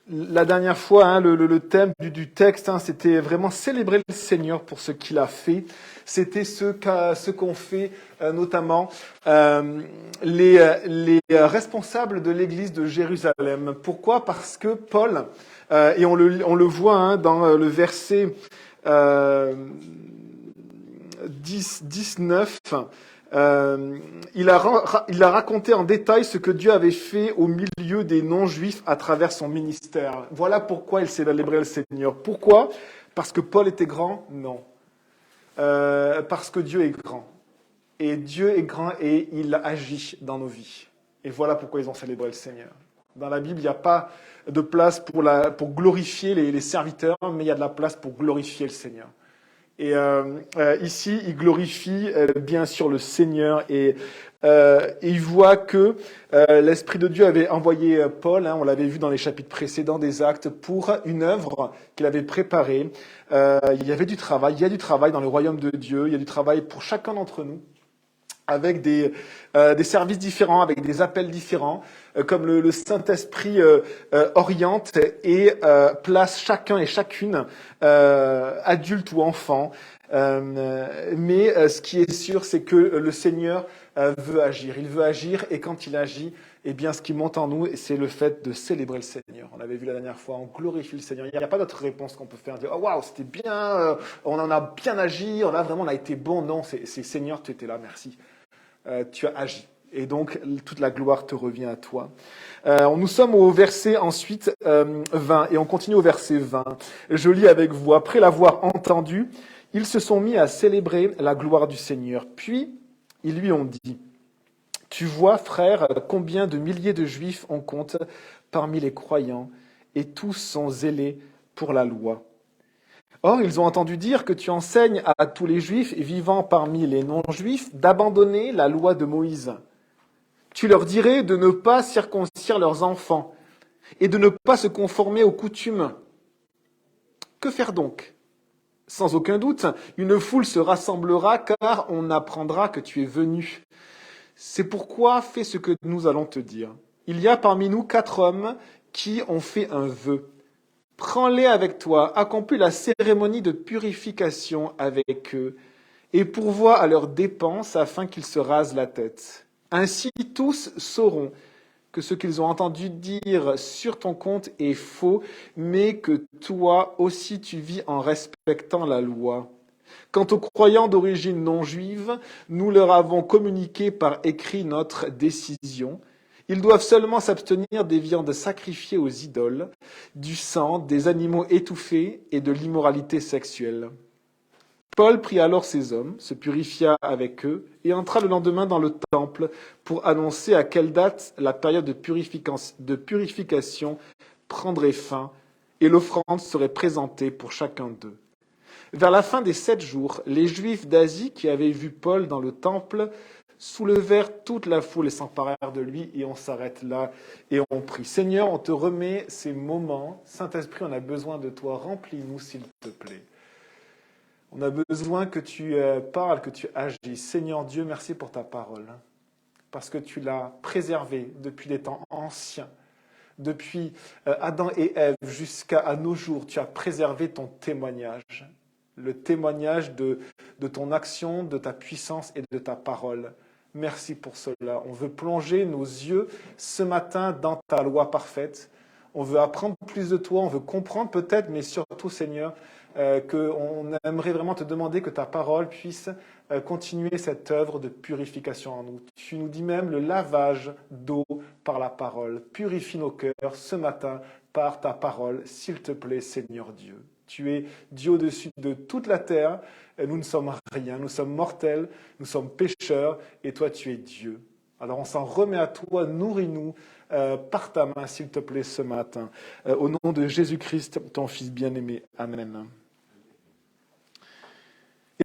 La dernière fois, le thème du texte, c'était vraiment célébrer le Seigneur pour ce qu'il a fait. C'était ce qu'ont fait notamment les responsables de l'Église de Jérusalem. Pourquoi? Parce que Paul, et on le voit dans le verset 19, il a raconté en détail ce que Dieu avait fait au milieu des non-juifs à travers son ministère. Voilà pourquoi il célébrait le Seigneur. Pourquoi? Parce que Paul était grand? Non. Parce que Dieu est grand. Et Dieu est grand et il agit dans nos vies. Et voilà pourquoi ils ont célébré le Seigneur. Dans la Bible, il n'y a pas de place pour glorifier les serviteurs, mais il y a de la place pour glorifier le Seigneur. Et ici, il glorifie bien sûr le Seigneur et il voit que l'Esprit de Dieu avait envoyé Paul, on l'avait vu dans les chapitres précédents des Actes, pour une œuvre qu'il avait préparée. Il y avait du travail, il y a du travail dans le royaume de Dieu, il y a du travail pour chacun d'entre nous, avec des services différents, avec des appels différents, comme le Saint-Esprit oriente et place chacun et chacune, adulte ou enfant. Mais ce qui est sûr, c'est que le Seigneur veut agir. Il veut agir et quand il agit, eh bien, ce qui monte en nous, c'est le fait de célébrer le Seigneur. On l'avait vu la dernière fois, on glorifie le Seigneur. Il n'y a pas d'autre réponse qu'on peut faire. Dire, oh waouh, c'était bien, on en a bien agi, on a été bon. Non, c'est Seigneur, tu étais là, merci. Tu as agi. Et donc, toute la gloire te revient à toi. Nous sommes au verset ensuite 20, et on continue au verset 20. Je lis avec vous. Après l'avoir entendu, ils se sont mis à célébrer la gloire du Seigneur. Puis, ils lui ont dit, « Tu vois, frère, combien de milliers de Juifs on compte parmi les croyants, et tous sont zélés pour la loi. Or, ils ont entendu dire que tu enseignes à tous les Juifs vivant parmi les non-Juifs d'abandonner la loi de Moïse. Tu leur dirais de ne pas circoncire leurs enfants et de ne pas se conformer aux coutumes. Que faire donc? Sans aucun doute, une foule se rassemblera car on apprendra que tu es venu. C'est pourquoi fais ce que nous allons te dire. Il y a parmi nous 4 hommes qui ont fait un vœu. Prends-les avec toi, accomplis la cérémonie de purification avec eux, et pourvois à leurs dépenses afin qu'ils se rasent la tête. Ainsi tous sauront que ce qu'ils ont entendu dire sur ton compte est faux, mais que toi aussi tu vis en respectant la loi. Quant aux croyants d'origine non juive, nous leur avons communiqué par écrit notre décision. Ils doivent seulement s'abstenir des viandes sacrifiées aux idoles, du sang, des animaux étouffés et de l'immoralité sexuelle. Paul prit alors ces hommes, se purifia avec eux et entra le lendemain dans le temple pour annoncer à quelle date la période de purification prendrait fin et l'offrande serait présentée pour chacun d'eux. Vers la fin des 7 jours, les Juifs d'Asie qui avaient vu Paul dans le temple soulevèrent toute la foule et s'emparèrent de lui, et on s'arrête là et on prie. Seigneur, on te remet ces moments. Saint-Esprit, on a besoin de toi. Remplis-nous, s'il te plaît. On a besoin que tu parles, que tu agisses. Seigneur Dieu, merci pour ta parole, parce que tu l'as préservée depuis les temps anciens. Depuis Adam et Ève jusqu'à nos jours, tu as préservé ton témoignage. Le témoignage de ton action, de ta puissance et de ta parole. Merci pour cela. On veut plonger nos yeux ce matin dans ta loi parfaite. On veut apprendre plus de toi, on veut comprendre peut-être, mais surtout, Seigneur, qu'on aimerait vraiment te demander que ta parole puisse continuer cette œuvre de purification en nous. Tu nous dis même le lavage d'eau par la parole. Purifie nos cœurs ce matin par ta parole, s'il te plaît, Seigneur Dieu. Tu es Dieu au-dessus de toute la terre. Nous ne sommes rien, nous sommes mortels, nous sommes pécheurs, et toi tu es Dieu. Alors on s'en remet à toi, nourris-nous par ta main, s'il te plaît, ce matin. Au nom de Jésus-Christ, ton Fils bien-aimé. Amen.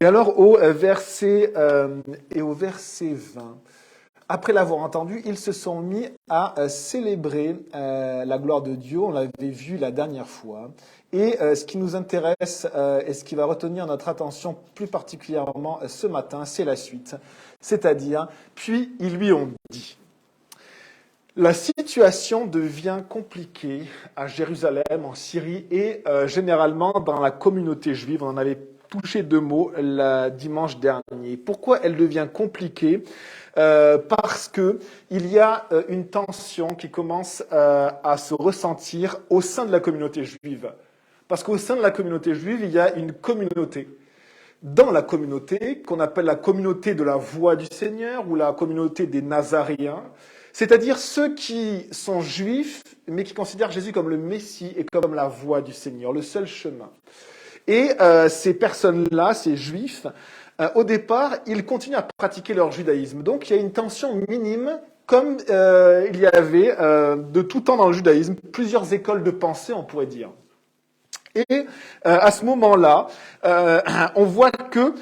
Et alors au verset 20, après l'avoir entendu, ils se sont mis à célébrer la gloire de Dieu. On l'avait vu la dernière fois. Et ce qui nous intéresse et ce qui va retenir notre attention plus particulièrement ce matin, c'est la suite. C'est-à-dire, puis ils lui ont dit. La situation devient compliquée à Jérusalem, en Syrie et généralement dans la communauté juive. On en avait touché deux mots le dimanche dernier. Pourquoi elle devient compliquée? Parce que il y a une tension qui commence à se ressentir au sein de la communauté juive. Parce qu'au sein de la communauté juive, il y a une communauté. Dans la communauté, qu'on appelle la communauté de la voix du Seigneur ou la communauté des Nazaréens, c'est-à-dire ceux qui sont juifs, mais qui considèrent Jésus comme le Messie et comme la voix du Seigneur, le seul chemin. Et ces personnes-là, ces juifs, au départ, ils continuent à pratiquer leur judaïsme. Donc il y a une tension minime, comme il y avait de tout temps dans le judaïsme, plusieurs écoles de pensée, on pourrait dire. Et à ce moment-là, on voit que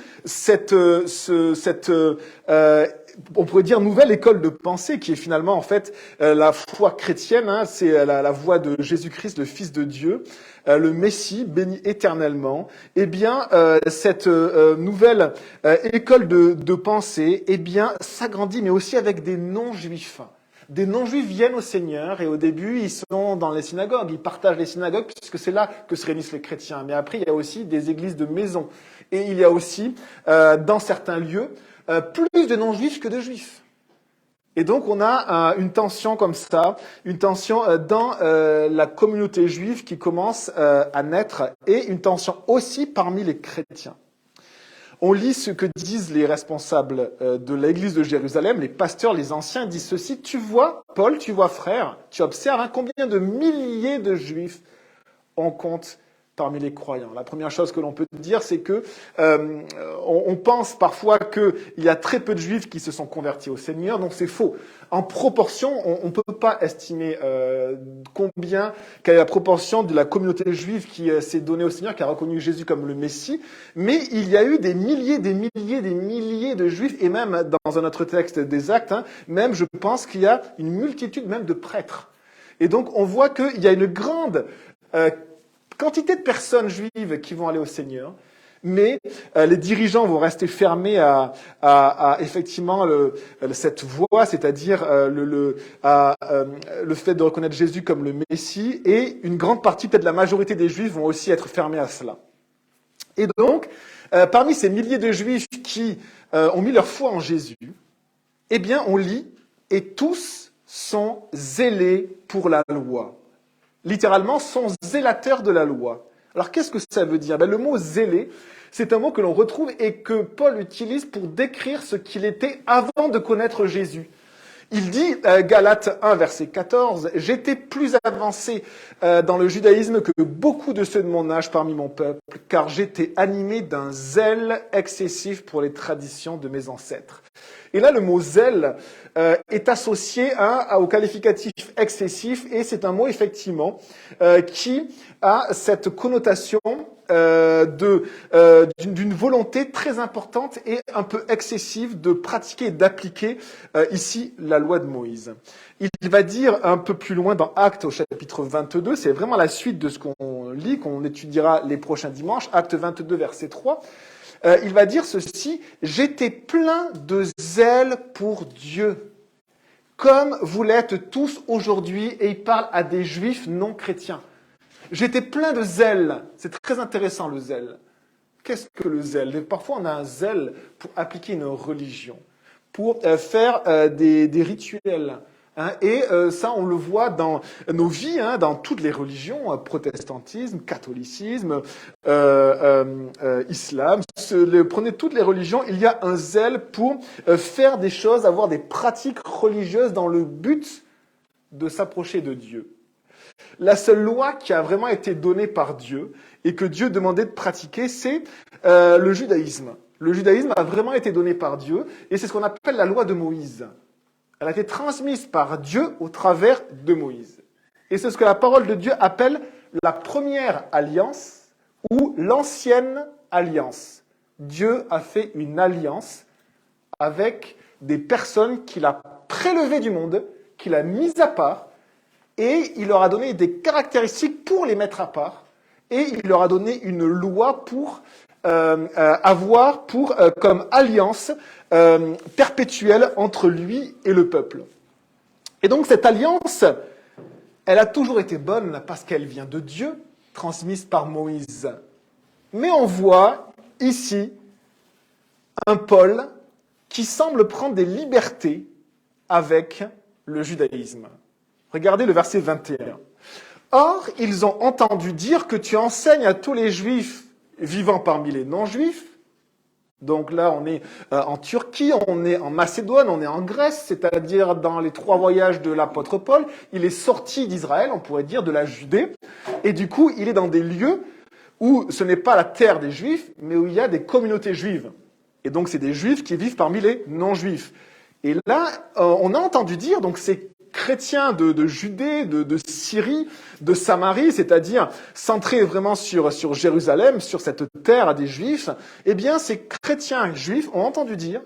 on pourrait dire nouvelle école de pensée, qui est finalement en fait la foi chrétienne, hein, c'est la voix de Jésus-Christ, le Fils de Dieu, le Messie, béni éternellement. Eh bien, cette nouvelle école de pensée, eh bien, s'agrandit, mais aussi avec des non-juifs. Des non-juifs viennent au Seigneur et au début, ils sont dans les synagogues, ils partagent les synagogues puisque c'est là que se réunissent les chrétiens. Mais après, il y a aussi des églises de maison. Et il y a aussi, dans certains lieux, plus de non-juifs que de juifs. Et donc, on a une tension comme ça, une tension dans la communauté juive qui commence à naître et une tension aussi parmi les chrétiens. On lit ce que disent les responsables de l'église de Jérusalem, les pasteurs, les anciens, disent ceci. Tu vois, Paul, tu vois, frère, tu observes combien de milliers de juifs on compte parmi les croyants. La première chose que l'on peut dire, c'est que on pense parfois qu'il y a très peu de juifs qui se sont convertis au Seigneur, donc c'est faux. En proportion, on ne peut pas estimer quelle est la proportion de la communauté juive qui s'est donnée au Seigneur, qui a reconnu Jésus comme le Messie, mais il y a eu des milliers de juifs, et même dans un autre texte des Actes, même je pense qu'il y a une multitude même de prêtres. Et donc on voit qu'il y a une grande quantité de personnes juives qui vont aller au Seigneur, mais les dirigeants vont rester fermés à effectivement cette voie, c'est-à-dire le fait de reconnaître Jésus comme le Messie, et une grande partie, peut-être la majorité des Juifs, vont aussi être fermés à cela. Et donc, parmi ces milliers de Juifs qui ont mis leur foi en Jésus, eh bien, on lit « et tous sont zélés pour la loi ». Littéralement, sont zélateurs de la loi. Alors, qu'est-ce que ça veut dire? Le mot « zélé », c'est un mot que l'on retrouve et que Paul utilise pour décrire ce qu'il était avant de connaître Jésus. Il dit, Galates 1, verset 14, « J'étais plus avancé dans le judaïsme que beaucoup de ceux de mon âge parmi mon peuple, car j'étais animé d'un zèle excessif pour les traditions de mes ancêtres. » Et là, le mot « zèle » est associé au qualificatif excessif, et c'est un mot, effectivement, qui a cette connotation d'une volonté très importante et un peu excessive de pratiquer et d'appliquer ici la loi de Moïse. Il va dire un peu plus loin dans Actes au chapitre 22, c'est vraiment la suite de ce qu'on lit, qu'on étudiera les prochains dimanches, Actes 22, verset 3, il va dire ceci, « J'étais plein de zèle pour Dieu, comme vous l'êtes tous aujourd'hui », et il parle à des juifs non chrétiens. J'étais plein de zèle. C'est très intéressant, le zèle. Qu'est-ce que le zèle? Parfois, on a un zèle pour appliquer une religion, pour faire des rituels. Et ça, on le voit dans nos vies, dans toutes les religions, protestantisme, catholicisme, islam. Prenez toutes les religions, il y a un zèle pour faire des choses, avoir des pratiques religieuses dans le but de s'approcher de Dieu. La seule loi qui a vraiment été donnée par Dieu et que Dieu demandait de pratiquer, c'est le judaïsme. Le judaïsme a vraiment été donné par Dieu et c'est ce qu'on appelle la loi de Moïse. Elle a été transmise par Dieu au travers de Moïse. Et c'est ce que la parole de Dieu appelle la première alliance ou l'ancienne alliance. Dieu a fait une alliance avec des personnes qu'il a prélevées du monde, qu'il a mises à part, et il leur a donné des caractéristiques pour les mettre à part, et il leur a donné une loi pour avoir comme alliance perpétuelle entre lui et le peuple. Et donc cette alliance, elle a toujours été bonne parce qu'elle vient de Dieu, transmise par Moïse. Mais on voit ici un Paul qui semble prendre des libertés avec le judaïsme. Regardez le verset 21. Or, ils ont entendu dire que tu enseignes à tous les juifs vivant parmi les non-juifs. Donc là, on est en Turquie, on est en Macédoine, on est en Grèce, c'est-à-dire dans les 3 voyages de l'apôtre Paul. Il est sorti d'Israël, on pourrait dire, de la Judée. Et du coup, il est dans des lieux où ce n'est pas la terre des Juifs, mais où il y a des communautés juives. Et donc, c'est des Juifs qui vivent parmi les non-Juifs. Et là, on a entendu dire, donc ces chrétiens de Judée, de Syrie, de Samarie, c'est-à-dire centrés vraiment sur Jérusalem, sur cette terre des Juifs, eh bien, ces chrétiens juifs ont entendu dire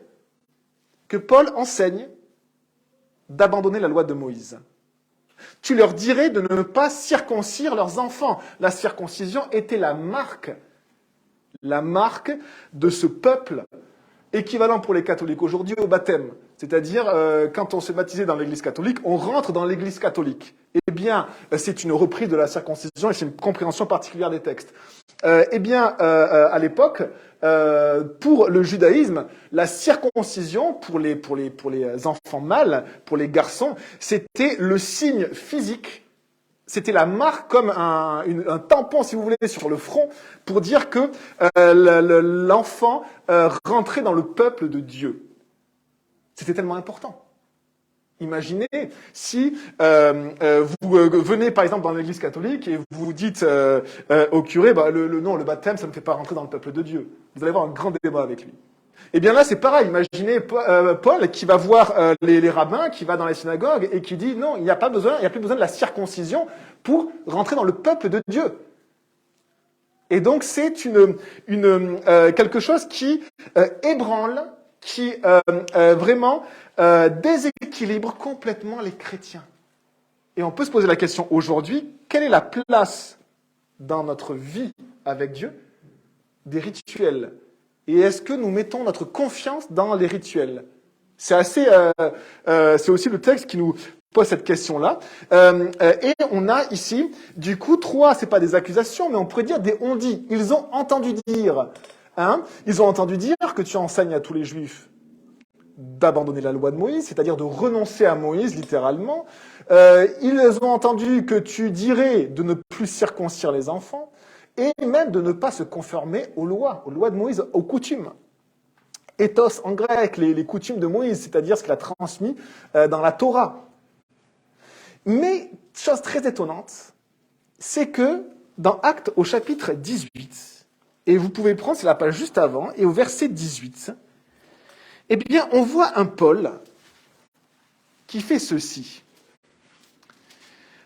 que Paul enseigne d'abandonner la loi de Moïse. Tu leur dirais de ne pas circoncire leurs enfants. La circoncision était la marque de ce peuple, équivalent pour les catholiques aujourd'hui au baptême. C'est-à-dire, quand on se baptisait dans l'église catholique, on rentre dans l'église catholique. Eh bien, c'est une reprise de la circoncision et c'est une compréhension particulière des textes. À l'époque, pour le judaïsme, la circoncision pour les enfants mâles, pour les garçons, c'était le signe physique. C'était la marque comme un tampon, si vous voulez, sur le front, pour dire que l'enfant rentrait dans le peuple de Dieu. C'était tellement important. Imaginez si vous venez par exemple dans l'église catholique et vous dites au curé, non, le baptême, ça ne me fait pas rentrer dans le peuple de Dieu. Vous allez avoir un grand débat avec lui. Eh bien là, c'est pareil. Imaginez Paul qui va voir les rabbins, qui va dans les synagogues et qui dit non, il n'y a plus besoin de la circoncision pour rentrer dans le peuple de Dieu. Et donc c'est quelque chose qui ébranle, qui vraiment déséquilibre complètement les chrétiens. Et on peut se poser la question aujourd'hui, quelle est la place dans notre vie avec Dieu des rituels ? Et est-ce que nous mettons notre confiance dans les rituels ? C'est aussi le texte qui nous pose cette question-là. Et on a ici, du coup, 3, c'est pas des accusations, mais on pourrait dire des on-dit. Ils ont entendu dire. Ils ont entendu dire que tu enseignes à tous les Juifs d'abandonner la loi de Moïse, c'est-à-dire de renoncer à Moïse, littéralement. Ils ont entendu que tu dirais de ne plus circoncire les enfants, et même de ne pas se conformer aux lois de Moïse, aux coutumes. Ethos en grec, les coutumes de Moïse, c'est-à-dire ce qu'il a transmis dans la Torah. Mais, chose très étonnante, c'est que dans Actes au chapitre 18, et vous pouvez prendre, c'est la page juste avant, et au verset 18, eh bien, on voit un Paul qui fait ceci.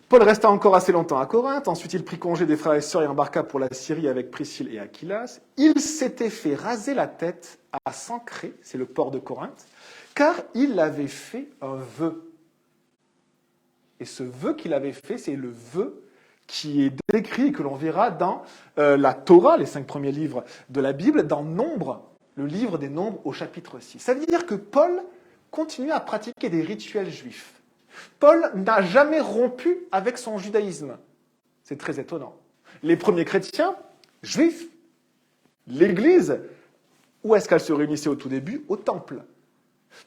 Paul resta encore assez longtemps à Corinthe, ensuite il prit congé des frères et sœurs et embarqua pour la Syrie avec Priscille et Aquilas. Il s'était fait raser la tête à Sancré, c'est le port de Corinthe, car il avait fait un vœu. Et ce vœu qu'il avait fait, c'est le vœu qui est décrit et que l'on verra dans la Torah, les 5 premiers livres de la Bible, dans Nombre, le livre des Nombres au chapitre 6. Ça veut dire que Paul continue à pratiquer des rituels juifs. Paul n'a jamais rompu avec son judaïsme. C'est très étonnant. Les premiers chrétiens, juifs, l'Église, où est-ce qu'elle se réunissait au tout début ? Au temple.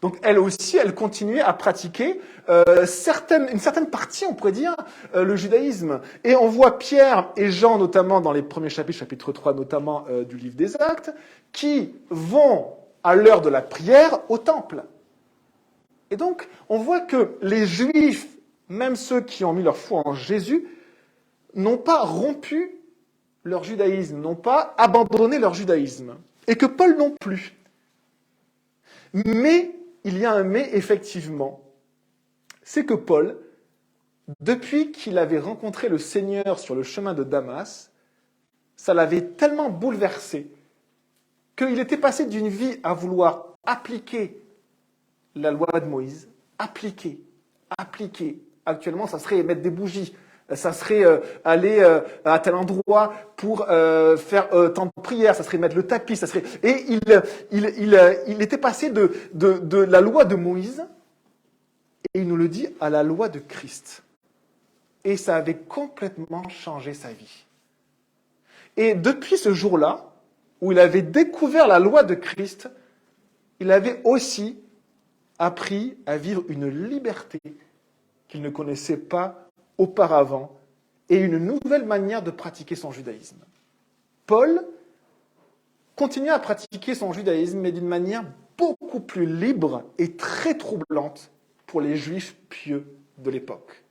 Donc elle aussi, elle continuait à pratiquer une certaine partie, on pourrait dire, le judaïsme. Et on voit Pierre et Jean, notamment dans les premiers chapitres, chapitre 3 notamment du livre des Actes, qui vont à l'heure de la prière au temple. Et donc, on voit que les Juifs, même ceux qui ont mis leur foi en Jésus, n'ont pas rompu leur judaïsme, n'ont pas abandonné leur judaïsme. Et que Paul non plus. Mais, il y a un mais, effectivement. C'est que Paul, depuis qu'il avait rencontré le Seigneur sur le chemin de Damas, ça l'avait tellement bouleversé qu'il était passé d'une vie à vouloir appliquer la loi de Moïse, appliquer. Actuellement, ça serait mettre des bougies, ça serait aller à tel endroit pour faire tant de prières, ça serait mettre le tapis, ça serait. Et il était passé de la loi de Moïse, Et il nous le dit à la loi de Christ. Et ça avait complètement changé sa vie. Et depuis ce jour-là, où il avait découvert la loi de Christ, il avait aussi appris à vivre une liberté qu'il ne connaissait pas auparavant et une nouvelle manière de pratiquer son judaïsme. Paul continuait à pratiquer son judaïsme, mais d'une manière beaucoup plus libre et très troublante pour les juifs pieux de l'époque.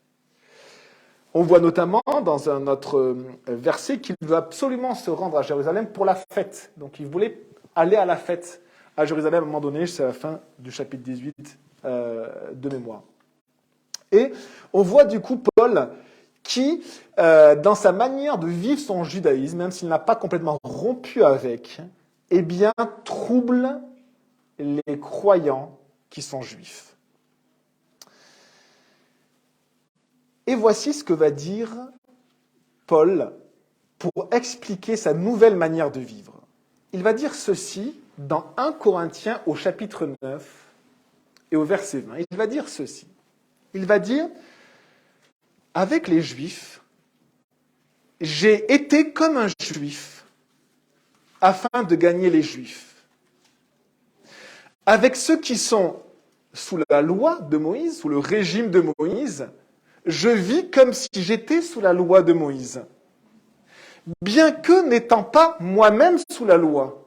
On voit notamment dans un autre verset qu'il veut absolument se rendre à Jérusalem pour la fête. Donc il voulait aller à la fête à Jérusalem à un moment donné, c'est la fin du chapitre 18 de mémoire. Et on voit du coup Paul qui, dans sa manière de vivre son judaïsme, même s'il n'a pas complètement rompu avec, eh bien trouble les croyants qui sont juifs. Et voici ce que va dire Paul pour expliquer sa nouvelle manière de vivre. Il va dire ceci dans 1 Corinthiens au chapitre 9 et au verset 20. Il va dire ceci. Il va dire, avec les Juifs, j'ai été comme un Juif afin de gagner les Juifs. Avec ceux qui sont sous la loi de Moïse, sous le régime de Moïse, je vis comme si j'étais sous la loi de Moïse, bien que n'étant pas moi-même sous la loi.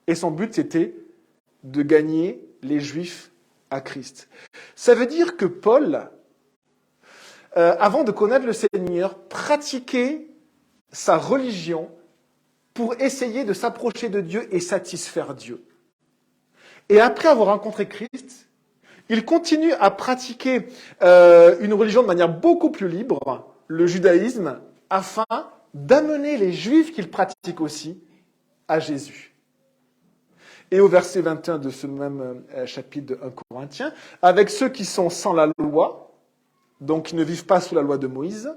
Et son but, c'était de gagner les Juifs à Christ. Ça veut dire que Paul, avant de connaître le Seigneur, pratiquait sa religion pour essayer de s'approcher de Dieu et satisfaire Dieu. Et après avoir rencontré Christ, il continue à pratiquer une religion de manière beaucoup plus libre, le judaïsme, afin d'amener les Juifs qu'il pratique aussi à Jésus. Et au verset 21 de ce même chapitre de 1 Corinthiens, avec ceux qui sont sans la loi, donc qui ne vivent pas sous la loi de Moïse,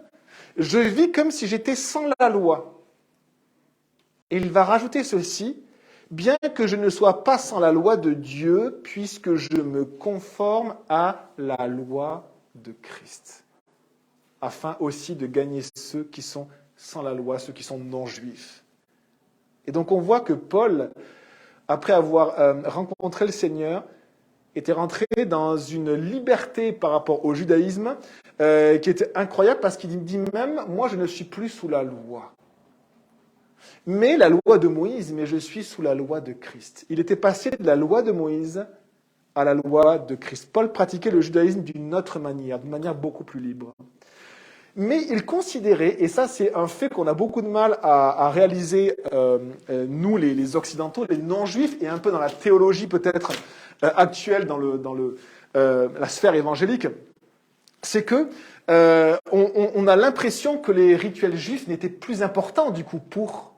je vis comme si j'étais sans la loi. Et il va rajouter ceci, bien que je ne sois pas sans la loi de Dieu, puisque je me conforme à la loi de Christ, afin aussi de gagner ceux qui sont sans la loi, ceux qui sont non-juifs. Et donc on voit que Paul, après avoir rencontré le Seigneur, était rentré dans une liberté par rapport au judaïsme qui était incroyable, parce qu'il dit même, moi je ne suis plus sous la loi. Mais la loi de Moïse, mais je suis sous la loi de Christ. Il était passé de la loi de Moïse à la loi de Christ. Paul pratiquait le judaïsme d'une autre manière, d'une manière beaucoup plus libre. Mais il considérait, et ça c'est un fait qu'on a beaucoup de mal à réaliser, nous les Occidentaux, les non-juifs, et un peu dans la théologie peut-être actuelle dans la sphère évangélique, c'est que on a l'impression que les rituels juifs n'étaient plus importants du coup pour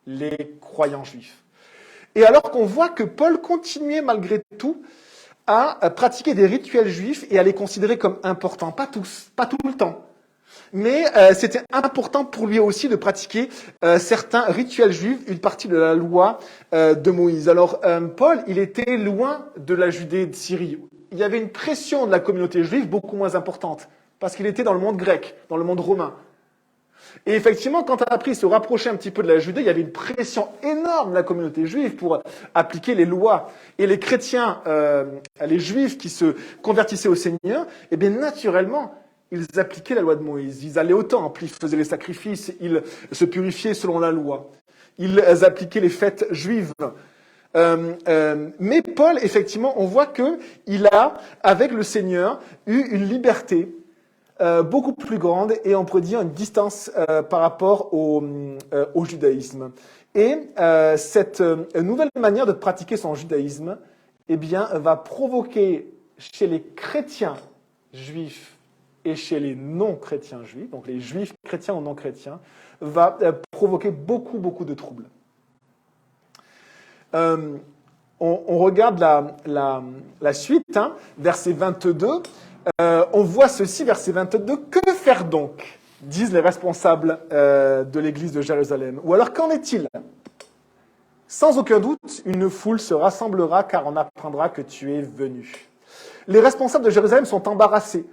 les croyants juifs. Et alors qu'on voit que Paul continuait malgré tout à pratiquer des rituels juifs et à les considérer comme importants, pas tous, pas tout le temps. Mais c'était important pour lui aussi de pratiquer certains rituels juifs, une partie de la loi de Moïse. Alors Paul, il était loin de la Judée et de Syrie. Il y avait une pression de la communauté juive beaucoup moins importante, parce qu'il était dans le monde grec, dans le monde romain. Et effectivement, quand après il se rapprochait un petit peu de la Judée, il y avait une pression énorme de la communauté juive pour appliquer les lois. Et les chrétiens, les juifs qui se convertissaient au Seigneur, eh bien naturellement, ils appliquaient la loi de Moïse. Ils allaient au temple, ils faisaient les sacrifices, ils se purifiaient selon la loi. Ils appliquaient les fêtes juives. Mais Paul, effectivement, on voit qu'il a, avec le Seigneur, eu une liberté beaucoup plus grande, et on pourrait dire une distance par rapport au judaïsme. Et cette nouvelle manière de pratiquer son judaïsme, eh bien, va provoquer chez les chrétiens juifs et chez les non-chrétiens juifs, donc les juifs chrétiens ou non-chrétiens, va provoquer beaucoup, beaucoup de troubles. On regarde la suite, hein, verset 22. On voit ceci, verset 22. « Que faire donc ?» disent les responsables de l'église de Jérusalem. Ou alors, qu'en est-il ? Sans aucun doute, une foule se rassemblera, car on apprendra que tu es venu. Les responsables de Jérusalem sont embarrassés.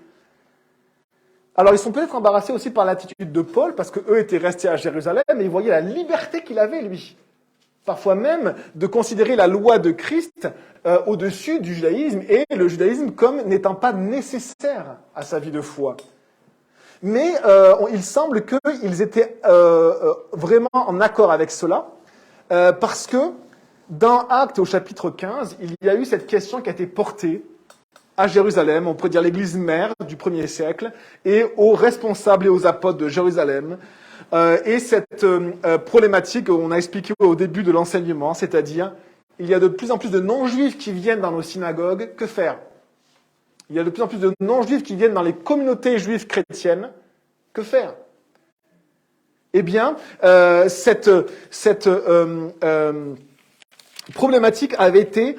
Alors, ils sont peut-être embarrassés aussi par l'attitude de Paul, parce qu'eux étaient restés à Jérusalem et ils voyaient la liberté qu'il avait, lui. Parfois même de considérer la loi de Christ au-dessus du judaïsme et le judaïsme comme n'étant pas nécessaire à sa vie de foi. Mais il semble qu'ils étaient vraiment en accord avec cela, parce que dans Actes au chapitre 15, il y a eu cette question qui a été portée à Jérusalem, on pourrait dire l'église mère du 1er siècle, et aux responsables et aux apôtres de Jérusalem. Et cette problématique, on a expliqué au début de l'enseignement, c'est-à-dire, il y a de plus en plus de non-juifs qui viennent dans nos synagogues, que faire? Il y a de plus en plus de non-juifs qui viennent dans les communautés juives chrétiennes, que faire? Eh bien, cette problématique avait été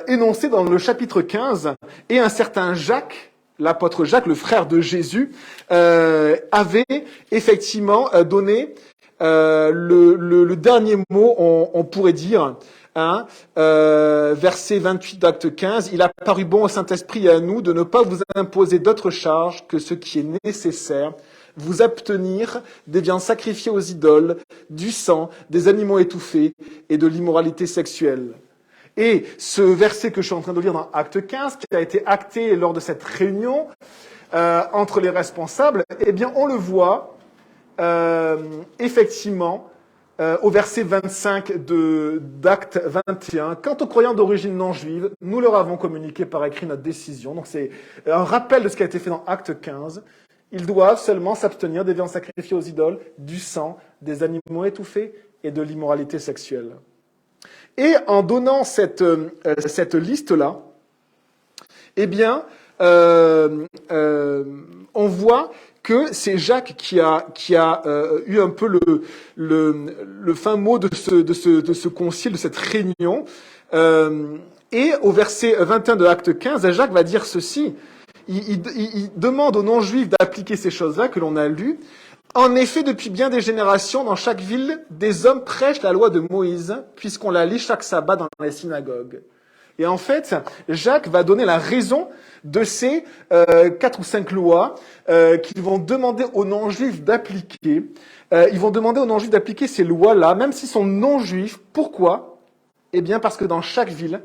énoncée dans le chapitre 15, et un certain Jacques, l'apôtre Jacques, le frère de Jésus, avait effectivement donné le dernier mot, on pourrait dire, hein, verset 28 d'acte 15, « Il a paru bon au Saint-Esprit et à nous de ne pas vous imposer d'autre charge que ce qui est nécessaire, vous abstenir des viandes sacrifiées aux idoles, du sang, des animaux étouffés et de l'immoralité sexuelle. » Et ce verset que je suis en train de lire dans Acte 15, qui a été acté lors de cette réunion entre les responsables, eh bien, on le voit effectivement au verset 25 d'Acte 21. « Quant aux croyants d'origine non juive, nous leur avons communiqué par écrit notre décision. » Donc c'est un rappel de ce qui a été fait dans Acte 15. Ils doivent seulement s'abstenir des viandes sacrifiées aux idoles, du sang, des animaux étouffés et de l'immoralité sexuelle. Et en donnant cette liste-là, eh bien, on voit que c'est Jacques qui a eu un peu le fin mot de ce concile, de cette réunion. Et au verset 21 de Acte 15, Jacques va dire ceci. Il demande aux non-juifs d'appliquer ces choses-là que l'on a lues. En effet, depuis bien des générations, dans chaque ville, des hommes prêchent la loi de Moïse, puisqu'on la lit chaque sabbat dans les synagogues. Et en fait, Jacques va donner la raison de ces 4 ou 5 lois qu'ils vont demander aux non-juifs d'appliquer. Ils vont demander aux non-juifs d'appliquer ces lois-là, même s'ils sont non-juifs. Pourquoi? Eh bien, parce que dans chaque ville,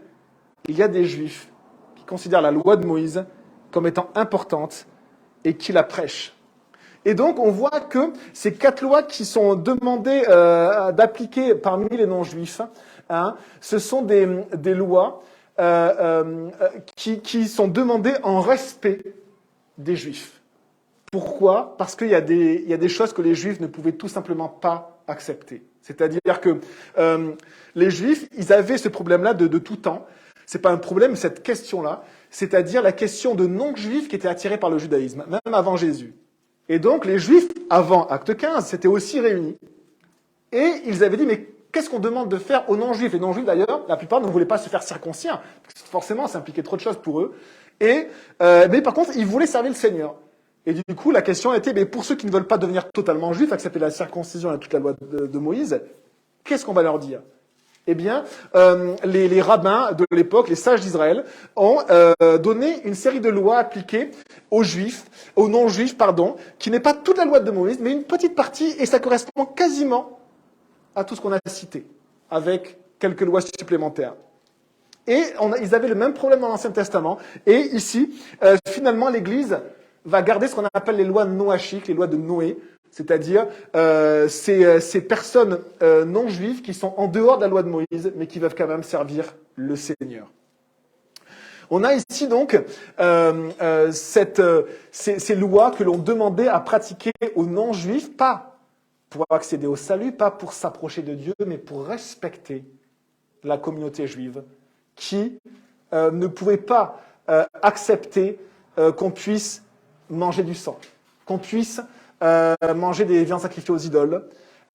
il y a des juifs qui considèrent la loi de Moïse comme étant importante et qui la prêchent. Et donc, on voit que ces 4 lois qui sont demandées d'appliquer parmi les non-juifs, hein, ce sont des lois qui sont demandées en respect des juifs. Pourquoi? Parce qu'il y a des choses que les juifs ne pouvaient tout simplement pas accepter. C'est-à-dire que les juifs, ils avaient ce problème-là de tout temps. C'est pas un problème, cette question-là, c'est-à-dire la question de non-juifs qui étaient attirés par le judaïsme, même avant Jésus. Et donc, les Juifs, avant Acte 15, s'étaient aussi réunis. Et ils avaient dit, mais qu'est-ce qu'on demande de faire aux non-Juifs? Les non-Juifs, d'ailleurs, la plupart ne voulaient pas se faire circoncire, parce que forcément, ça impliquait trop de choses pour eux. Mais par contre, ils voulaient servir le Seigneur. Et du coup, la question était, mais pour ceux qui ne veulent pas devenir totalement juifs, accepter la circoncision et toute la loi de Moïse, qu'est-ce qu'on va leur dire? Eh bien, les rabbins de l'époque, les sages d'Israël, ont donné une série de lois appliquées aux juifs, aux non-juifs, qui n'est pas toute la loi de Moïse, mais une petite partie, et ça correspond quasiment à tout ce qu'on a cité, avec quelques lois supplémentaires. Et ils avaient le même problème dans l'Ancien Testament, et ici, finalement, l'Église va garder ce qu'on appelle les lois noachiques, les lois de Noé, c'est-à-dire ces personnes non juives qui sont en dehors de la loi de Moïse, mais qui peuvent quand même servir le Seigneur. On a ici donc ces lois que l'on demandait à pratiquer aux non-juifs, pas pour accéder au salut, pas pour s'approcher de Dieu, mais pour respecter la communauté juive, qui ne pouvait pas accepter qu'on puisse manger du sang, qu'on puisse manger des viandes sacrifiées aux idoles,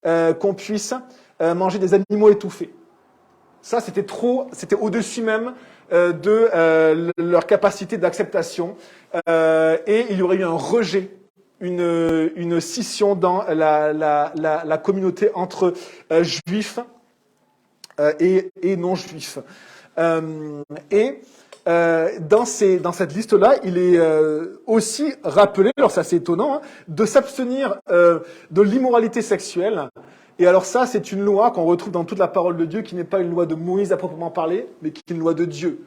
qu'on puisse manger des animaux étouffés. Ça, c'était au-dessus même de leur capacité d'acceptation. Et il y aurait eu un rejet, une scission dans la communauté entre juifs et non-juifs. Et dans cette liste-là, il est aussi rappelé, alors c'est assez étonnant, hein, de s'abstenir de l'immoralité sexuelle. Et alors ça, c'est une loi qu'on retrouve dans toute la parole de Dieu, qui n'est pas une loi de Moïse à proprement parler, mais qui est une loi de Dieu.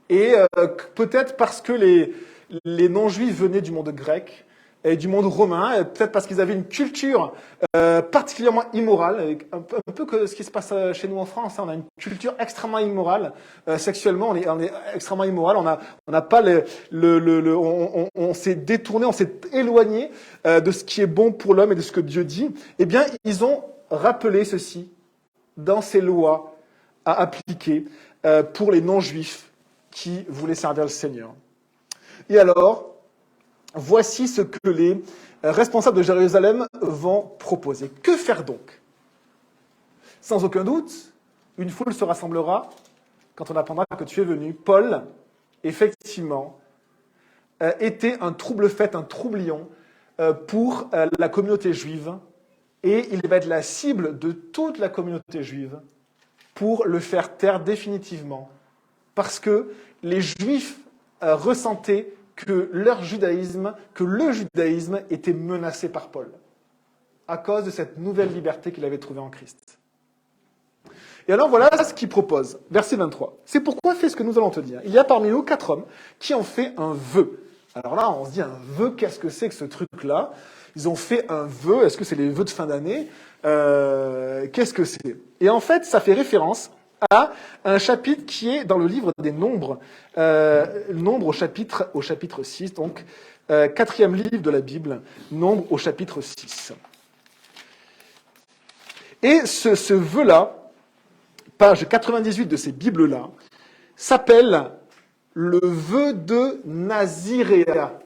Et peut-être parce que les non-juifs venaient du monde grec et du monde romain, peut-être parce qu'ils avaient une culture particulièrement immorale, un peu que ce qui se passe chez nous en France. Hein, on a une culture extrêmement immorale, sexuellement, on est extrêmement immoral. On n'a pas on s'est détourné, on s'est éloigné de ce qui est bon pour l'homme et de ce que Dieu dit. Eh bien, ils ont rappelé ceci dans ces lois à appliquer pour les non-juifs qui voulaient servir le Seigneur. Et alors, voici ce que les responsables de Jérusalem vont proposer. Que faire donc? Sans aucun doute, une foule se rassemblera quand on apprendra que tu es venu. Paul, effectivement, était un trouble-fête, un troublion pour la communauté juive, et il va être la cible de toute la communauté juive pour le faire taire définitivement, parce que les Juifs ressentaient que le judaïsme était menacé par Paul, à cause de cette nouvelle liberté qu'il avait trouvée en Christ. Et alors voilà ce qu'il propose, verset 23. C'est pourquoi fais ce que nous allons te dire. Il y a parmi nous 4 hommes qui ont fait un vœu. Alors là, on se dit, un vœu, qu'est-ce que c'est que ce truc-là? Ils ont fait un vœu, est-ce que c'est les vœux de fin d'année? Qu'est-ce que c'est? Et en fait, ça fait référence à un chapitre qui est dans le livre des Nombres, Nombres au chapitre 6, donc 4e livre de la Bible, Nombres au chapitre 6. Et ce vœu-là, page 98 de ces Bibles-là, s'appelle le vœu de Naziréa,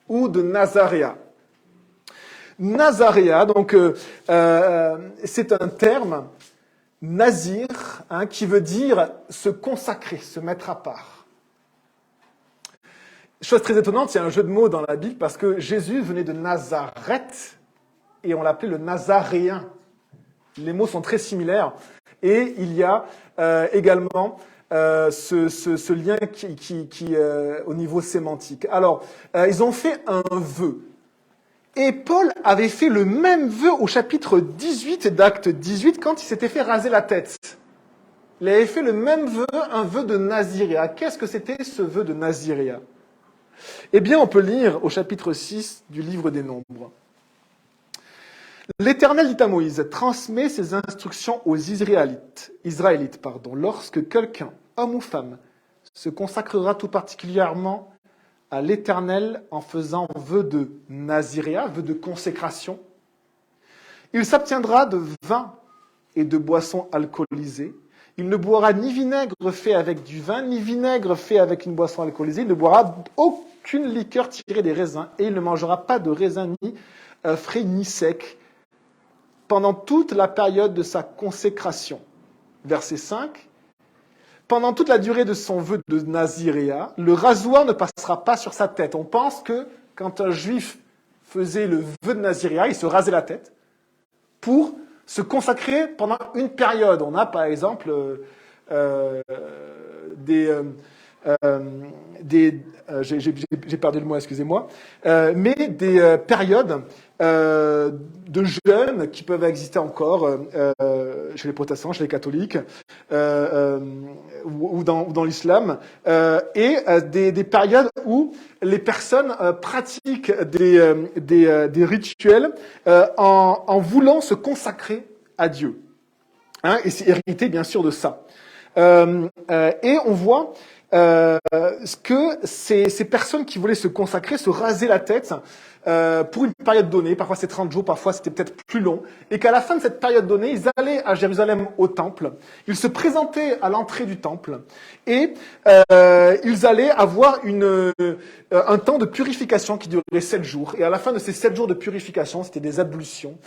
ou de Nazaréa. Nazaréa, donc, c'est un terme, nazir, hein, qui veut dire se consacrer, se mettre à part. Chose très étonnante, il y a un jeu de mots dans la Bible, parce que Jésus venait de Nazareth, et on l'appelait le Nazaréen. Les mots sont très similaires, et il y a également ce lien qui au niveau sémantique. Alors, ils ont fait un vœu. Et Paul avait fait le même vœu au chapitre 18 d'Actes 18 quand il s'était fait raser la tête. Il avait fait le même vœu, un vœu de Naziréa. Qu'est-ce que c'était ce vœu de Naziréa? Eh bien, on peut lire au chapitre 6 du livre des Nombres. L'Éternel dit à Moïse, transmet ses instructions aux Israélites, lorsque quelqu'un, homme ou femme, se consacrera tout particulièrement à l'Éternel en faisant vœu de Naziréa, vœu de consécration. Il s'abstiendra de vin et de boissons alcoolisées. Il ne boira ni vinaigre fait avec du vin, ni vinaigre fait avec une boisson alcoolisée. Il ne boira aucune liqueur tirée des raisins, et il ne mangera pas de raisin ni frais ni sec pendant toute la période de sa consécration. Verset 5. Pendant toute la durée de son vœu de Naziréa, le rasoir ne passera pas sur sa tête. On pense que quand un juif faisait le vœu de Naziréa, il se rasait la tête pour se consacrer pendant une période. On a par exemple j'ai perdu le mot, excusez-moi, mais des périodes de jeûne qui peuvent exister encore chez les protestants, chez les catholiques, ou dans l'islam, et des périodes où les personnes pratiquent des rituels en voulant se consacrer à Dieu. Hein, et c'est hérité bien sûr de ça. Et on voit que ces personnes qui voulaient se consacrer, se raser la tête pour une période donnée, parfois c'est 30 jours, parfois c'était peut-être plus long, et qu'à la fin de cette période donnée, ils allaient à Jérusalem au temple, ils se présentaient à l'entrée du temple, et ils allaient avoir un temps de purification qui durait 7 jours, et à la fin de ces 7 jours de purification, c'était des ablutions,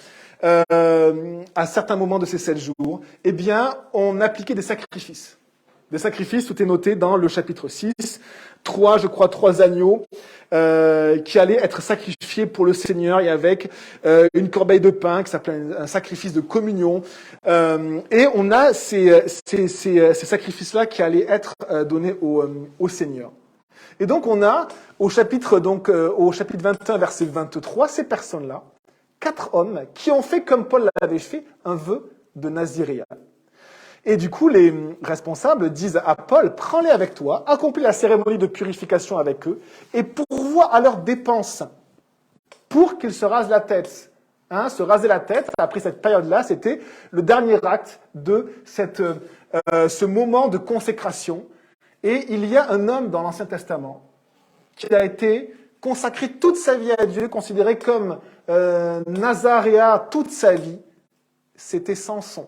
à certains moments de ces 7 jours, eh bien, on appliquait des sacrifices. Des sacrifices, tout est noté dans le chapitre 6 trois agneaux qui allaient être sacrifiés pour le Seigneur, et avec une corbeille de pain qui s'appelait un sacrifice de communion. Et on a ces sacrifices-là qui allaient être donnés au Seigneur. Et donc on a au chapitre 21, verset 23, ces personnes-là, 4 hommes qui ont fait comme Paul l'avait fait, un vœu de naziréat. Et du coup, les responsables disent à Paul, prends-les avec toi, accomplis la cérémonie de purification avec eux, et pourvois à leurs dépenses pour qu'ils se rasent la tête. Se raser la tête, après cette période-là, c'était le dernier acte de ce moment de consécration. Et il y a un homme dans l'Ancien Testament qui a été consacré toute sa vie à Dieu, considéré comme Nazaréa toute sa vie, c'était Samson.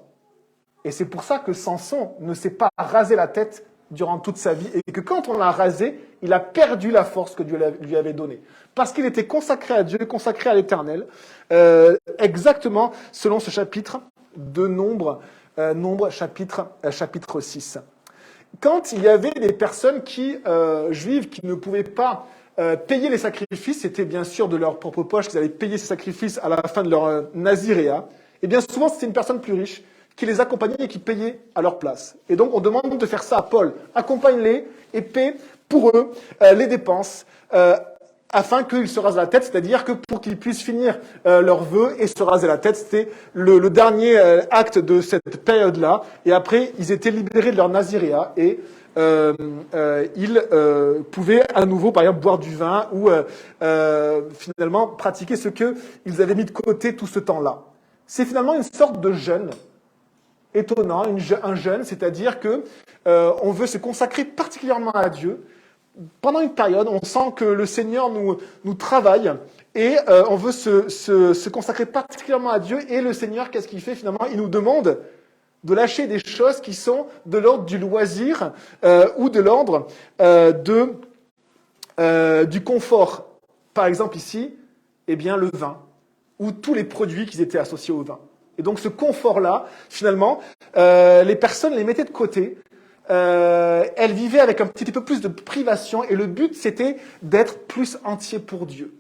Et c'est pour ça que Samson ne s'est pas rasé la tête durant toute sa vie, et que quand on l'a rasé, il a perdu la force que Dieu lui avait donnée. Parce qu'il était consacré à Dieu, consacré à l'Éternel, exactement selon ce chapitre de Nombre, chapitre 6. Quand il y avait des personnes juives qui ne pouvaient pas payer les sacrifices, c'était bien sûr de leur propre poche qu'ils allaient payer ces sacrifices à la fin de leur naziréat, et bien souvent c'était une personne plus riche qui les accompagnait et qui payait à leur place. Et donc on demande de faire ça à Paul. Accompagne-les et paie pour eux les dépenses afin qu'ils se rasent la tête, c'est-à-dire que pour qu'ils puissent finir leurs vœux et se raser la tête, c'était le dernier acte de cette période-là. Et après, ils étaient libérés de leur naziréat et ils pouvaient à nouveau, par exemple, boire du vin ou finalement pratiquer ce qu'ils avaient mis de côté tout ce temps-là. C'est finalement une sorte de jeûne étonnant, un jeûne, c'est-à-dire que on veut se consacrer particulièrement à Dieu. Pendant une période, on sent que le Seigneur nous travaille et on veut se consacrer particulièrement à Dieu. Et le Seigneur, qu'est-ce qu'il fait finalement? Il nous demande de lâcher des choses qui sont de l'ordre du loisir ou de l'ordre du confort. Par exemple ici, le vin ou tous les produits qui étaient associés au vin. Et donc ce confort-là, finalement, les personnes les mettaient de côté. Elles vivaient avec un petit peu plus de privation et le but, c'était d'être plus entier pour Dieu.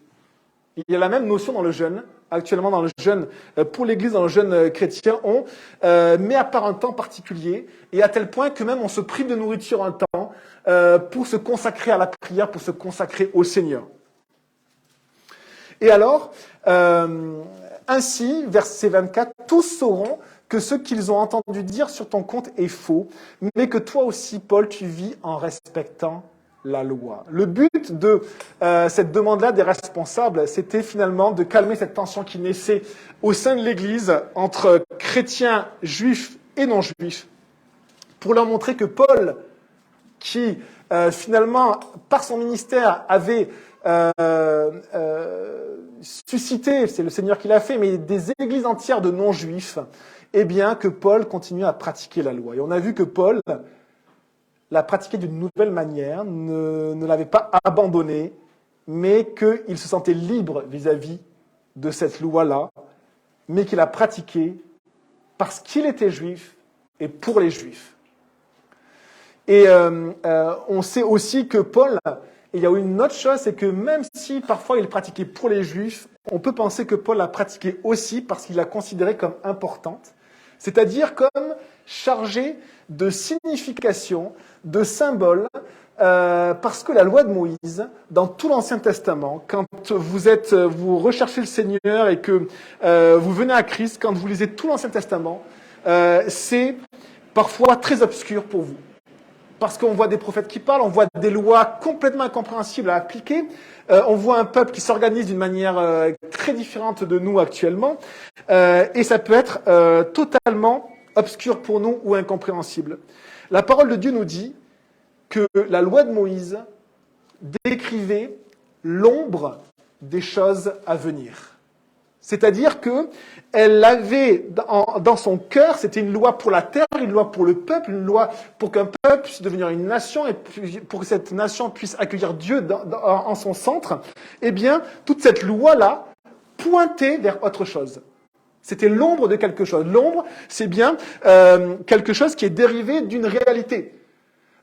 Il y a la même notion dans le jeûne. Actuellement, dans le jeûne, pour l'Église, dans le jeûne chrétien, on met à part un temps particulier, et à tel point que même on se prive de nourriture un temps pour se consacrer à la prière, pour se consacrer au Seigneur. Et alors, ainsi, verset 24, tous sauront que ce qu'ils ont entendu dire sur ton compte est faux, mais que toi aussi, Paul, tu vis en respectant la loi. Le but de cette demande-là des responsables, c'était finalement de calmer cette tension qui naissait au sein de l'Église entre chrétiens, juifs et non-juifs, pour leur montrer que Paul, qui finalement, par son ministère, avait suscité, c'est le Seigneur qui l'a fait, mais des églises entières de non-juifs, eh bien que Paul continue à pratiquer la loi. Et on a vu que Paul l'a pratiqué d'une nouvelle manière, ne l'avait pas abandonné, mais qu'il se sentait libre vis-à-vis de cette loi-là, mais qu'il a pratiqué parce qu'il était juif et pour les juifs. Et on sait aussi que Paul, il y a une autre chose, c'est que même si parfois il pratiquait pour les juifs, on peut penser que Paul l'a pratiqué aussi parce qu'il l'a considérée comme importante, c'est-à-dire comme chargée de signification, de symbole, parce que la loi de Moïse, dans tout l'Ancien Testament, quand vous recherchez le Seigneur et que vous venez à Christ, quand vous lisez tout l'Ancien Testament, c'est parfois très obscur pour vous. Parce qu'on voit des prophètes qui parlent, on voit des lois complètement incompréhensibles à appliquer, on voit un peuple qui s'organise d'une manière très différente de nous actuellement, et ça peut être totalement obscur pour nous ou incompréhensible. La parole de Dieu nous dit que la loi de Moïse décrivait l'ombre des choses à venir. C'est-à-dire que elle avait dans son cœur, c'était une loi pour la terre, une loi pour le peuple, une loi pour qu'un peuple puisse devenir une nation et pour que cette nation puisse accueillir Dieu en son centre. Eh bien, toute cette loi-là pointait vers autre chose. C'était l'ombre de quelque chose. L'ombre, c'est bien quelque chose qui est dérivé d'une réalité.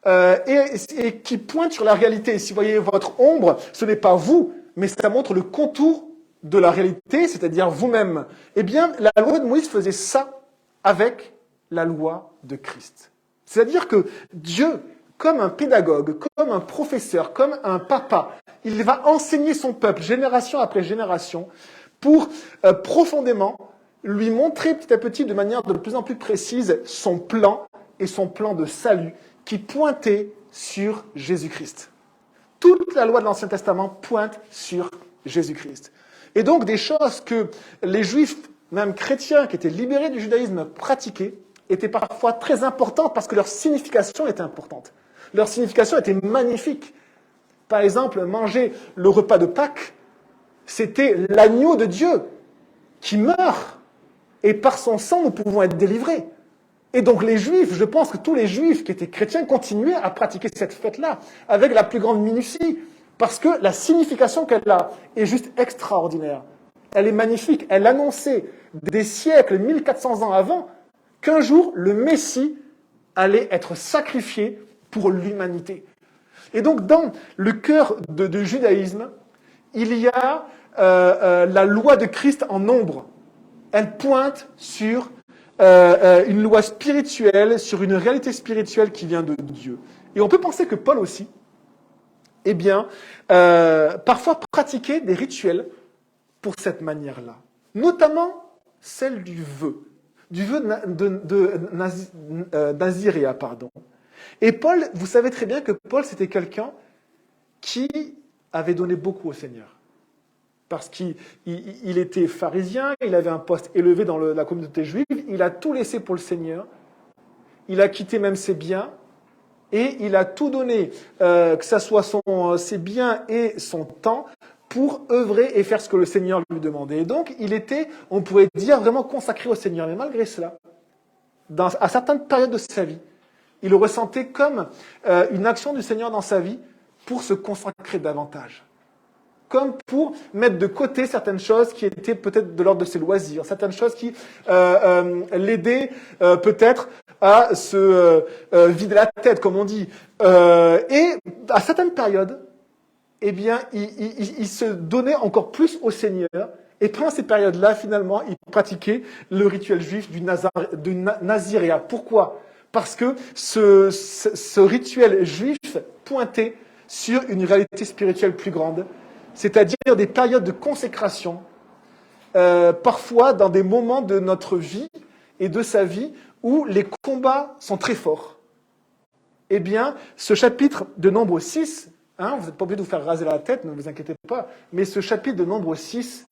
et qui pointe sur la réalité. Si vous voyez votre ombre, ce n'est pas vous, mais ça montre le contour de la réalité, c'est-à-dire vous-même. Eh bien, la loi de Moïse faisait ça avec la loi de Christ. C'est-à-dire que Dieu, comme un pédagogue, comme un professeur, comme un papa, il va enseigner son peuple, génération après génération, pour profondément lui montrer petit à petit, de manière de plus en plus précise, son plan et son plan de salut qui pointait sur Jésus-Christ. Toute la loi de l'Ancien Testament pointe sur Jésus-Christ. Et donc des choses que les Juifs, même chrétiens, qui étaient libérés du judaïsme, pratiquaient, étaient parfois très importantes parce que leur signification était importante. Leur signification était magnifique. Par exemple, manger le repas de Pâques, c'était l'agneau de Dieu qui meurt. Et par son sang, nous pouvons être délivrés. Et donc les Juifs, je pense que tous les Juifs qui étaient chrétiens continuaient à pratiquer cette fête-là avec la plus grande minutie, parce que la signification qu'elle a est juste extraordinaire. Elle est magnifique. Elle annonçait des siècles, 1400 ans avant, qu'un jour, le Messie allait être sacrifié pour l'humanité. Et donc, dans le cœur du judaïsme, il y a la loi de Christ en nombre. Elle pointe sur une loi spirituelle, sur une réalité spirituelle qui vient de Dieu. Et on peut penser que Paul aussi, eh bien, parfois pratiquait des rituels pour cette manière-là. Notamment celle du vœu de Naziréa, pardon. Et Paul, vous savez très bien que Paul, c'était quelqu'un qui avait donné beaucoup au Seigneur. Parce qu'il était pharisien, il avait un poste élevé dans la communauté juive, il a tout laissé pour le Seigneur, il a quitté même ses biens, et il a tout donné, que ce soit ses biens et son temps, pour œuvrer et faire ce que le Seigneur lui demandait. Et donc, il était, on pourrait dire, vraiment consacré au Seigneur. Mais malgré cela, à certaines périodes de sa vie, il le ressentait comme une action du Seigneur dans sa vie pour se consacrer davantage. Comme pour mettre de côté certaines choses qui étaient peut-être de l'ordre de ses loisirs, certaines choses qui l'aidaient peut-être à se vider la tête, comme on dit. Et à certaines périodes, eh bien, il se donnait encore plus au Seigneur. Et pendant ces périodes-là, finalement, il pratiquait le rituel juif du Naziréa. Pourquoi ? Parce que ce rituel juif pointait sur une réalité spirituelle plus grande, c'est-à-dire des périodes de consécration, parfois dans des moments de notre vie et de sa vie où les combats sont très forts. Eh bien, ce chapitre de Nombre 6, vous n'êtes pas obligé de vous faire raser la tête, ne vous inquiétez pas, mais ce chapitre de Nombre 6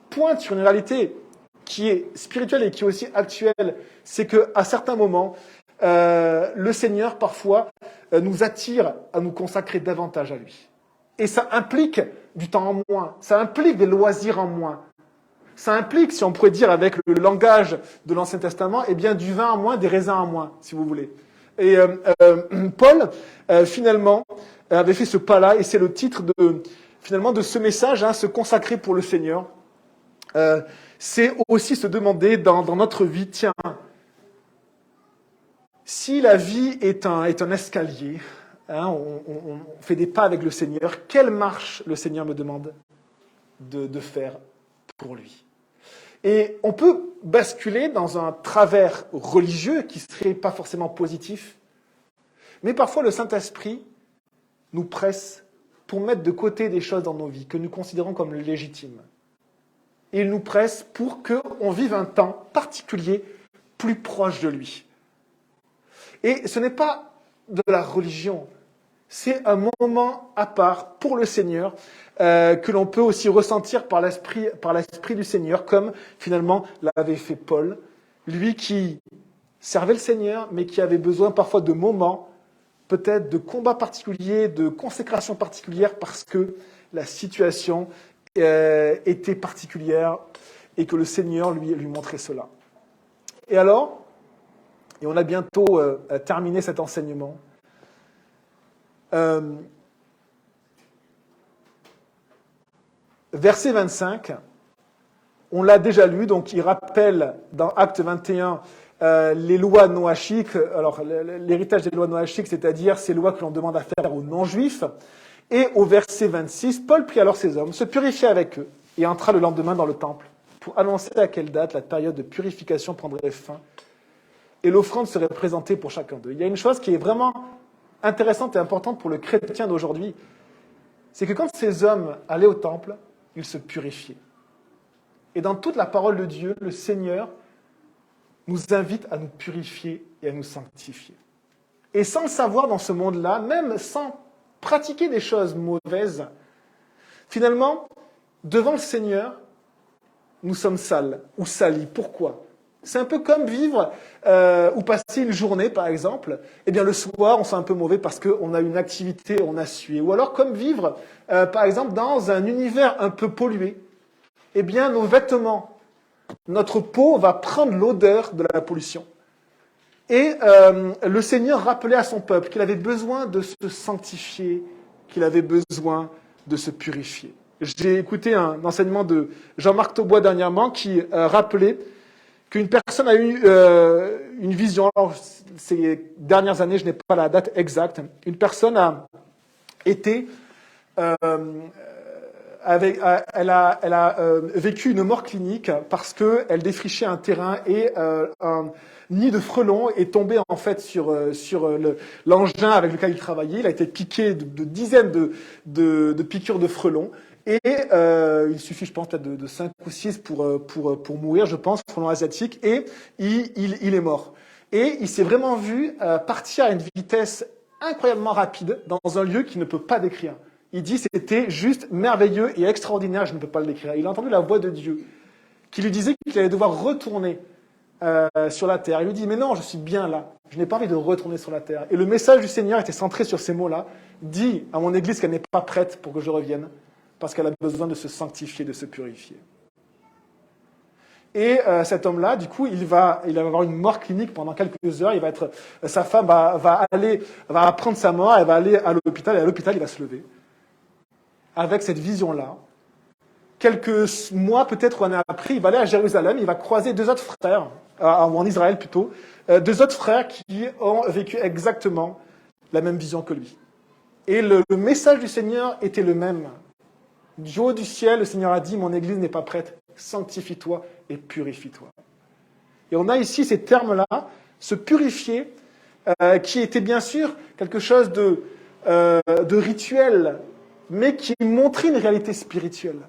pointe sur une réalité qui est spirituelle et qui est aussi actuelle, c'est qu'à certains moments, le Seigneur, parfois, nous attire à nous consacrer davantage à lui. Et ça implique du temps en moins, ça implique des loisirs en moins. Ça implique, si on pourrait dire avec le langage de l'Ancien Testament, eh bien du vin en moins, des raisins en moins, si vous voulez. Et Paul, finalement, avait fait ce pas-là, et c'est le titre finalement de ce message, se consacrer pour le Seigneur. C'est aussi se demander dans notre vie, tiens, si la vie est un escalier, on fait des pas avec le Seigneur, quelle marche le Seigneur me demande de faire pour lui? Et on peut basculer dans un travers religieux qui ne serait pas forcément positif, mais parfois le Saint-Esprit nous presse pour mettre de côté des choses dans nos vies que nous considérons comme légitimes. Et il nous presse pour qu'on vive un temps particulier plus proche de lui. Et ce n'est pas de la religion, c'est un moment à part pour le Seigneur que l'on peut aussi ressentir par l'Esprit du Seigneur, comme finalement l'avait fait Paul, lui qui servait le Seigneur, mais qui avait besoin parfois de moments, peut-être de combats particuliers, de consécration particulière, parce que la situation était particulière et que le Seigneur lui montrait cela. Et alors, et on a bientôt terminé cet enseignement, verset 25, on l'a déjà lu, donc il rappelle dans Acte 21 les lois noachiques, alors l'héritage des lois noachiques, c'est-à-dire ces lois que l'on demande à faire aux non-juifs. Et au verset 26, Paul prit alors ces hommes, se purifia avec eux, et entra le lendemain dans le temple, pour annoncer à quelle date la période de purification prendrait fin, et l'offrande serait présentée pour chacun d'eux. Il y a une chose qui est vraiment intéressante et importante pour le chrétien d'aujourd'hui, c'est que quand ces hommes allaient au temple, ils se purifiaient. Et dans toute la parole de Dieu, le Seigneur nous invite à nous purifier et à nous sanctifier. Et sans le savoir dans ce monde-là, même sans pratiquer des choses mauvaises, finalement, devant le Seigneur, nous sommes sales ou salis. Pourquoi ? C'est un peu comme vivre ou passer une journée, par exemple. Eh bien, le soir, on sent un peu mauvais parce qu'on a une activité, on a sué. Ou alors comme vivre, par exemple, dans un univers un peu pollué. Eh bien, nos vêtements, notre peau va prendre l'odeur de la pollution. Et le Seigneur rappelait à son peuple qu'il avait besoin de se sanctifier, qu'il avait besoin de se purifier. J'ai écouté un enseignement de Jean-Marc Taubois dernièrement qui rappelait qu'une personne a eu une vision. Alors, ces dernières années, je n'ai pas la date exacte. Une personne a été... elle a vécu une mort clinique parce qu'elle défrichait un terrain et un nid de frelons est tombé en fait sur l'engin avec lequel il travaillait. Il a été piqué de dizaines de piqûres de frelons. Et il suffit, je pense, peut-être de 5 ou 6 pour mourir, je pense, frelon asiatique, et il est mort. Et il s'est vraiment vu partir à une vitesse incroyablement rapide dans un lieu qu'il ne peut pas décrire. Il dit c'était juste merveilleux et extraordinaire, je ne peux pas le décrire. Il a entendu la voix de Dieu qui lui disait qu'il allait devoir retourner sur la terre. Il lui dit mais non, je suis bien là, je n'ai pas envie de retourner sur la terre. Et le message du Seigneur était centré sur ces mots-là. Dis à mon Église qu'elle n'est pas prête pour que je revienne, parce qu'elle a besoin de se sanctifier, de se purifier. Et cet homme-là, du coup, il va avoir une mort clinique pendant quelques heures. Sa femme va apprendre sa mort, elle va aller à l'hôpital, et à l'hôpital, il va se lever. Avec cette vision-là, quelques mois, peut-être, ou années après, il va aller à Jérusalem, il va croiser 2 autres frères, ou en Israël plutôt, 2 autres frères qui ont vécu exactement la même vision que lui. Et le message du Seigneur était le même. Du haut du ciel, le Seigneur a dit, mon Église n'est pas prête, sanctifie-toi et purifie-toi. Et on a ici ces termes-là, se purifier, qui était bien sûr quelque chose de rituel, mais qui montrait une réalité spirituelle.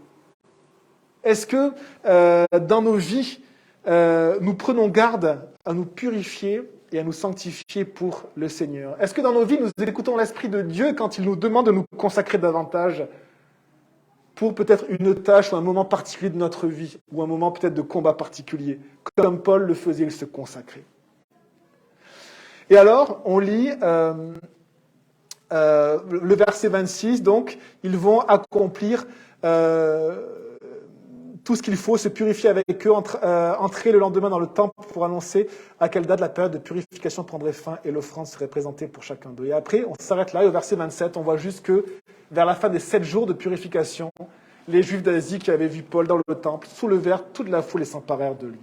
Est-ce que dans nos vies, nous prenons garde à nous purifier et à nous sanctifier pour le Seigneur? Est-ce que dans nos vies, nous écoutons l'Esprit de Dieu quand il nous demande de nous consacrer davantage pour peut-être une tâche ou un moment particulier de notre vie, ou un moment peut-être de combat particulier, comme Paul le faisait, il se consacrait. Et alors, on lit le verset 26, donc, ils vont accomplir tout ce qu'il faut, se purifier avec eux, entrer le lendemain dans le temple pour annoncer à quelle date la période de purification prendrait fin et l'offrande serait présentée pour chacun d'eux. Et après, on s'arrête là, et au verset 27, on voit juste que vers la fin des 7 jours de purification, les Juifs d'Asie qui avaient vu Paul dans le temple soulevèrent toute la foule et s'emparèrent de lui.